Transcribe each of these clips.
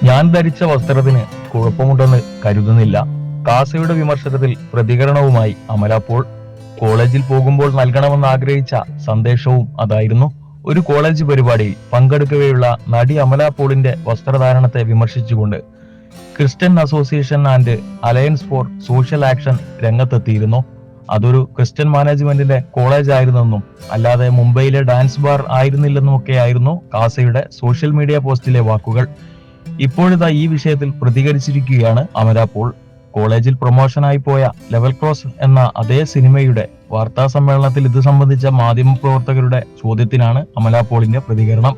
ഞാൻ ധരിച്ച വസ്ത്രത്തിന് കുഴപ്പമുണ്ടെന്ന് കരുതുന്നില്ല. കാസയുടെ വിമർശനത്തിൽ പ്രതികരണവുമായി അമല പോൾ. കോളേജിൽ പോകുമ്പോൾ നൽകണമെന്ന് ആഗ്രഹിച്ച സന്ദേശവും അതായിരുന്നു. ഒരു കോളേജ് പരിപാടിയിൽ പങ്കെടുക്കവെയുള്ള നടി അമല പോളിന്റെ വസ്ത്രധാരണത്തെ വിമർശിച്ചുകൊണ്ട് Christian Association and Alliance for Social Action രംഗത്തെത്തിയിരുന്നു. അതൊരു ക്രിസ്ത്യൻ മാനേജ്മെന്റിന്റെ കോളേജ് ആയിരുന്നെന്നും അല്ലാതെ മുംബൈയിലെ ഡാൻസ് ബാർ ആയിരുന്നില്ലെന്നുമൊക്കെയായിരുന്നു കാസയുടെ സോഷ്യൽ മീഡിയ പോസ്റ്റിലെ വാക്കുകൾ. ഇപ്പോഴിതാ ഈ വിഷയത്തിൽ പ്രതികരിച്ചിരിക്കുകയാണ് അമല പോൾ. കോളേജിൽ പ്രൊമോഷനായി പോയ ലെവൽ ക്രോസ് എന്ന അതേ സിനിമയുടെ വാർത്താ സമ്മേളനത്തിൽ ഇത് സംബന്ധിച്ച മാധ്യമപ്രവർത്തകരുടെ ചോദ്യത്തിനാണ് അമല പോളിന്റെ പ്രതികരണം.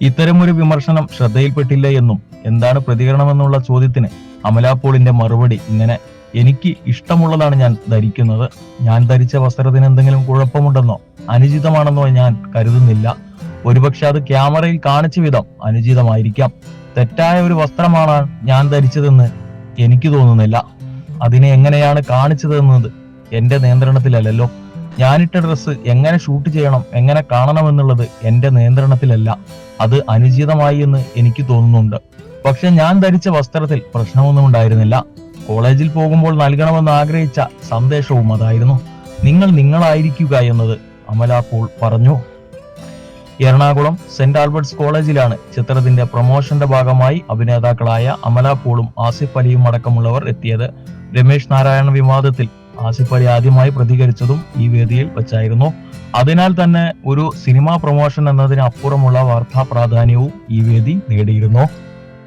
ഇത്തരമൊരു വിമർശനം ശ്രദ്ധയിൽപ്പെട്ടില്ല എന്നും എന്താണ് പ്രതികരണമെന്നുള്ള ചോദ്യത്തിന് അമല പോളിന്റെ മറുപടി ഇങ്ങനെ: എനിക്ക് ഇഷ്ടമുള്ളതാണ് ഞാൻ ധരിക്കുന്നത്. ഞാൻ ധരിച്ച വസ്ത്രത്തിന് എന്തെങ്കിലും കുഴപ്പമുണ്ടെന്നോ അനുചിതമാണെന്നോ ഞാൻ കരുതുന്നില്ല. ഒരുപക്ഷെ അത് ക്യാമറയിൽ കാണിച്ച വിധം അനുചിതമായിരിക്കാം. തെറ്റായ ഒരു വസ്ത്രമാണ് ഞാൻ ധരിച്ചതെന്ന് എനിക്ക് തോന്നുന്നില്ല. അതിനെ എങ്ങനെയാണ് കാണിച്ചതെന്നത് എന്റെ നിയന്ത്രണത്തിലല്ലല്ലോ. ഞാനിട്ട ഡ്രസ്സ് എങ്ങനെ ഷൂട്ട് ചെയ്യണം, എങ്ങനെ കാണണമെന്നുള്ളത് എന്റെ നിയന്ത്രണത്തിലല്ല. അത് അനുചിതമായി എന്ന് എനിക്ക് തോന്നുന്നുണ്ട്. പക്ഷെ ഞാൻ ധരിച്ച വസ്ത്രത്തിൽ പ്രശ്നമൊന്നും ഉണ്ടായിരുന്നില്ല. കോളേജിൽ പോകുമ്പോൾ നൽകണമെന്ന് ആഗ്രഹിച്ച സന്ദേശവും അതായിരുന്നു. നിങ്ങൾ നിങ്ങളായിരിക്കുക എന്നത് അമല പോൾ പറഞ്ഞു. എറണാകുളം സെന്റ് ആൽബർട്ട്സ് കോളേജിലാണ് ചിത്രത്തിന്റെ പ്രൊമോഷന്റെ ഭാഗമായി അഭിനേതാക്കളായ അമല പോളും ആസിഫ് അലിയും അടക്കമുള്ളവർ എത്തിയത്. രമേശ് നാരായണ വിവാദത്തിൽ ആസിഫ് അലി ആദ്യമായി പ്രതികരിച്ചതും ഈ വേദിയിൽ വെച്ചായിരുന്നു. അതിനാൽ തന്നെ ഒരു സിനിമാ പ്രൊമോഷൻ എന്നതിന് അപ്പുറമുള്ള വാർത്താ പ്രാധാന്യവും ഈ വേദി നേടിയിരുന്നു.